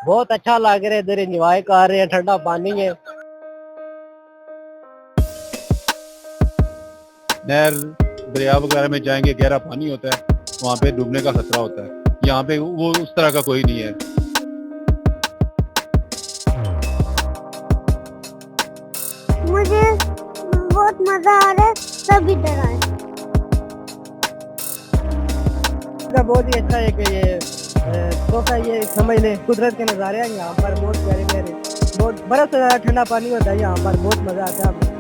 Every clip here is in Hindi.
बहुत अच्छा लग रहा है, इधर एंजॉय कर रहे हैं, ठंडा पानी है। नहर दरिया वगैरह में जाएंगे, गहरा पानी होता है, वहाँ पे डूबने का खतरा होता है। यहाँ पे वो उस तरह का कोई नहीं है। मुझे बहुत मजा आ रहा है, सब इधर आए। बहुत ही अच्छा है कि ये तोहफा, ये समझ ले कुदरत के नज़ारे हैं यहाँ पर, बहुत प्यारे प्यारे, बहुत बर्फ से ज़्यादा ठंडा पानी होता है यहाँ पर, बहुत मज़ा आता है हमें।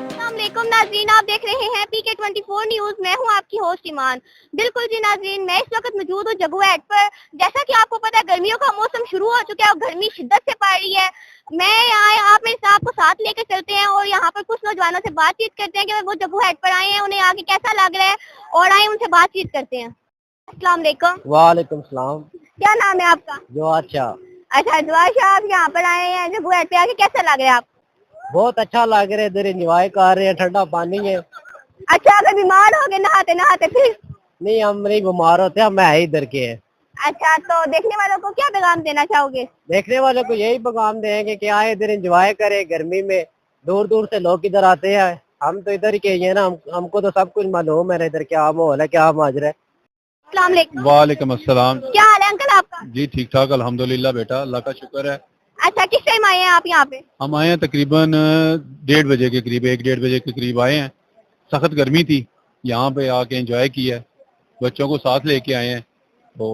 अस्सलामुअलैकुम नाज़रीन, आप देख रहे हैं PK24 न्यूज। मैं हूं आपकी होस्ट ईमान। बिल्कुल जी नाज़रीन, मैं इस वक्त मौजूद हूं जगू एट पर। जैसा कि आपको पता है, गर्मियों का मौसम शुरू हो चुका है और गर्मी शिद्दत से पड़ रही है। मैं यहाँ आप मेरे साथ को साथ लेकर चलते हैं और यहाँ पर कुछ नौजवानों से बातचीत करते हैं कि वो जगू एट पर आए हैं, उन्हें आके कैसा लग रहा है, और आए उनसे बातचीत करते हैं। अस्सलाम वालेकुम। वालेकुम सलाम। क्या नाम है आपका? जवाद शाह। अच्छा जवाद शाह, आप यहाँ पर आए हैं जगू एट पे, आके कैसा लग रहा है आपको? बहुत अच्छा लग रहा है, इधर एंजॉय कर रहे हैं, ठंडा पानी है। अच्छा, अगर बीमार हो गए नहाते नहाते फिर? नहीं, हम नहीं बीमार होते, हम है इधर के हैं। अच्छा, तो देखने वालों को क्या पैगाम देना चाहोगे? देखने वालों को यही पैगाम देंगे कि आए इधर एंजॉय करें। गर्मी में दूर दूर से लोग इधर आते हैं, हम तो इधर के ही हैं ना, हमको तो सब कुछ मालूम है इधर क्या माहौल है, क्या माजरा है। अस्सलाम वालेकुम। वालेकुम अस्सलाम। क्या हाल है अंकल आपका? जी ठीक ठाक, अल्हम्दुलिल्लाह बेटा, अल्लाह का शुक्र है। अच्छा, किस टाइम आए हैं आप यहाँ पे? हम आए हैं तकरीबन 1:30 के करीब, 1-1:30 के करीब आए हैं। सख्त गर्मी थी, यहाँ पे आके एंजॉय किया है, बच्चों को साथ लेके आए हैं। तो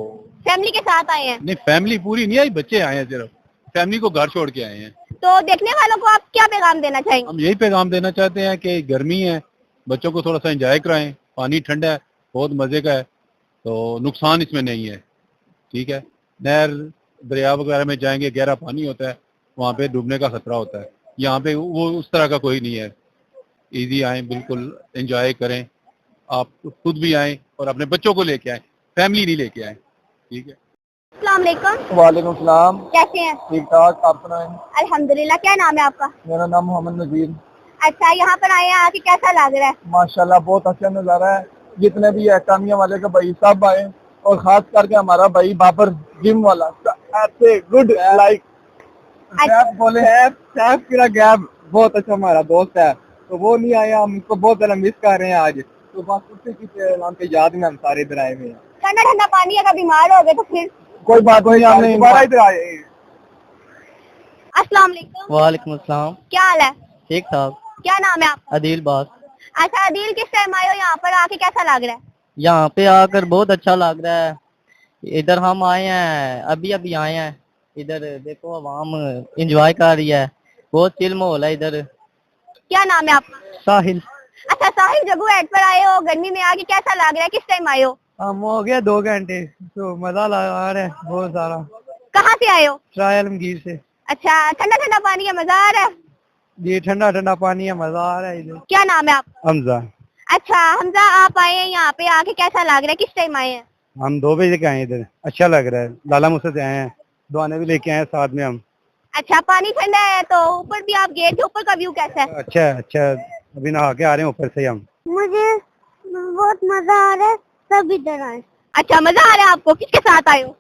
फैमिली के साथ आए हैं? नहीं, फैमिली पूरी नहीं आई, बच्चे आए हैं सिर्फ, फैमिली को घर छोड़ के आए हैं। तो देखने वालों को आप क्या पैगाम देना चाहेंगे? हम यही पैगाम देना चाहते हैं कि गर्मी है, बच्चों को थोड़ा सा एंजॉय कराएं, पानी ठंडा है, बहुत मजे का है, तो नुकसान इसमें नहीं है। ठीक है, नहर दरिया वगैरह में जाएंगे, गहरा पानी होता है, वहाँ पे डूबने का खतरा होता है। यहाँ पे वो उस तरह का कोई नहीं है। इजी आए, बिल्कुल एंजॉय करें, आप खुद भी आए और अपने बच्चों को लेके आए, फैमिली नहीं लेके आए। ठीक है। अस्सलाम वालेकुम। वालेकुम सलाम। कैसे हैं? ठीक ठाक, आप सुनाएं? अल्हम्दुलिल्लाह। क्या नाम है आपका? मेरा नाम मोहम्मद नजीर। अच्छा, यहाँ पर आए हैं, आके कैसा लग रहा है? माशाल्लाह बहुत अच्छा नज़ारा है। जितने भी एकामिया वाले का भाई सब आए, और खास करके हमारा भाई बाबर जिम वाला, ऐसे गुड लाइक गैप बोले हैं, सैफ किरा गैप बहुत अच्छा हमारा दोस्त है, तो वो नहीं आया, हम उसको बहुत ज्यादा मिस कर रहे हैं आज। तो बस उसी की ऐलान के याद में हम सारे इधर आए हुए हैं। ठंडा ठंडा पानी, अगर बीमार हो गए तो फिर? कोई बात नहीं, हमने दोबारा इधर आए। अस्सलाम वालेकुम। वालेकुम अस्सलाम। क्या हाल है? ठीक ठाक। क्या नाम है आपका? अदील बास। अच्छा अदील, किस टाइम आए हो यहाँ पर, आके कैसा लग रहा है? यहाँ पे आकर बहुत अच्छा लग रहा है। इधर हम आए हैं, अभी अभी आए हैं। इधर देखो आवाम एंजॉय कर रही है, बहुत चिल माहौल है इधर। क्या नाम है आपका? साहिल। अच्छा साहिल, जगू एट पर आए हो, गर्मी में आके कैसा लग रहा है, किस टाइम आए हो? हम हो गया 2 घंटे, तो मजा आ रहा है बहुत सारा। कहाँ से आए हो? ट्रायल आलमगीर से। अच्छा, ठंडा ठंडा पानी है, मजा आ रहा है? ये ठंडा ठंडा पानी है, मजा आ रहा है इधर। क्या नाम है आपका? हमजा। अच्छा हमजा, आप आए हैं यहाँ पे, आके कैसा लग रहा है, किस टाइम आए हैं? हम 2 बजे के आए हैं इधर, अच्छा लग रहा है। लाला मुसा से आए हैं, दुआने भी लेके आए हैं साथ में हम। अच्छा, पानी ठंडा है तो ऊपर भी आप गए थे, ऊपर का व्यू कैसा है? अच्छा अच्छा, अभी नहा के आ रहे हैं ऊपर से हम। मुझे बहुत मजा आ रहा है, सब इधर आए। अच्छा, मजा आ रहा है आपको? किसके साथ आए हो?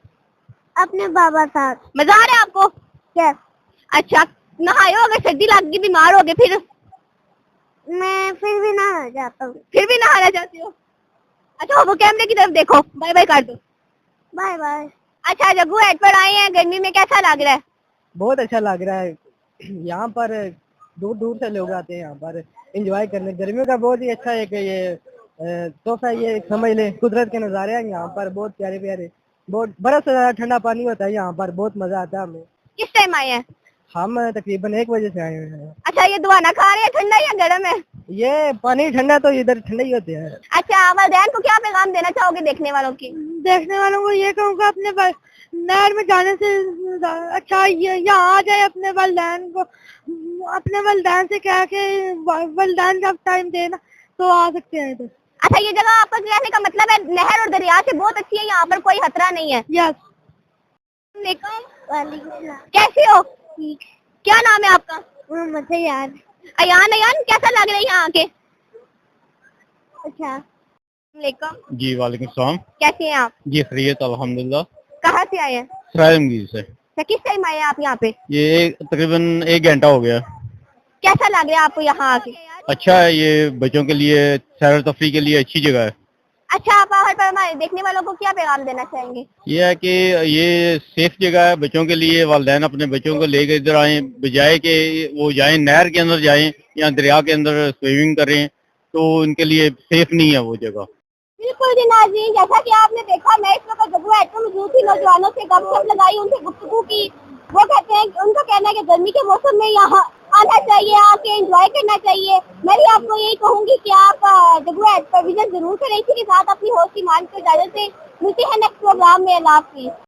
अपने बाबा साथ। मजा आ रहा है आपको? यस। अच्छा, नहाए हो? अगर सर्दी लग गई, बीमार हो गए फिर? मैं फिर भी नहा जाता हूँ। फिर भी नहाना चाहती हो? अच्छा, वो कैमरे की तरफ देखो, बाय बाय कर दो। Bye bye. अच्छा, जगू एट पर आए हैं, गर्मी में कैसा लग रहा है? बहुत अच्छा लग रहा है, यहाँ पर दूर दूर से लोग आते हैं यहाँ पर एंजॉय करने। गर्मियों का बहुत ही अच्छा है कि ये तोहफा, ये समझ ले कुदरत के नज़ारे हैं यहाँ पर, बहुत प्यारे प्यारे, बहुत बर्फ से ज़्यादा ठंडा पानी होता है यहाँ पर, बहुत मजा आता है हमें। किस टाइम आए हैं? हम तकरीबन 1 बजे से आए हुए हैं। अच्छा, ये दुआना खा रहे हैं, ठंडा या गर्म है? ये पानी ठंडा, तो इधर ठंडा ही होते हैं। अच्छा, वालिदैन को क्या पैगाम देना चाहोगे देखने वालों की? देखने वालों को ये कहूँगा, अपने नहर में जाने से अच्छा यहाँ आ जाए, अपने वालिदैन को, अपने वालिदैन से कह के, वालिदैन जब टाइम देना तो आ सकते हैं इधर। अच्छा, ये जगह आपका कहने का मतलब है नहर और दरिया से बहुत अच्छी है, यहाँ पर कोई खतरा नहीं है? यस। कैसे हो? क्या नाम है आपका? मुझे याद। अयान। अयान, कैसा लग रहा है यहाँ आके? अच्छा। वालेकुम। जी वालेकुम सलाम। कैसे हैं आप? जी खैरियत अल्हम्दुलिल्लाह। कहाँ से आए हैं? सरायमगीर से। तो किस टाइम आए हैं आप यहाँ पे? ये तकरीबन 1 घंटा हो गया। कैसा लग रहा है आपको यहाँ आके? अच्छा है, ये बच्चों के लिए सैर तफरी के लिए अच्छी जगह है। अच्छा, आप हर पर हमारे देखने वालों को क्या पैगाम देना चाहेंगे? ये है कि ये सेफ जगह है बच्चों के लिए। वालिदैन अपने बच्चों को लेकर इधर आए, बजाय कि वो जाएं नहर के अंदर जाएं या दरिया के अंदर स्विमिंग करें, तो उनके लिए सेफ नहीं है वो जगह। बिल्कुल जी नाज़रीन, जैसा कि आपने देखा, मैं इस वक्त जगुआ एटम मौजूद थी, नौजवानों से गपशप लगाई, उनसे गुफ्तगू की। वो कहते हैं, उनका कहना है कि गर्मी के मौसम में यहाँ आना चाहिए, आके एंजॉय करना चाहिए। मैं भी आपको यही कहूंगी कि आप जगुआ पर विजिट जरूर करें। इसी के साथ अपनी होस्ट ईमान को इजाजत दें। मिलते हैं नेक्स्ट प्रोग्राम में। अल्लाह हाफिज़।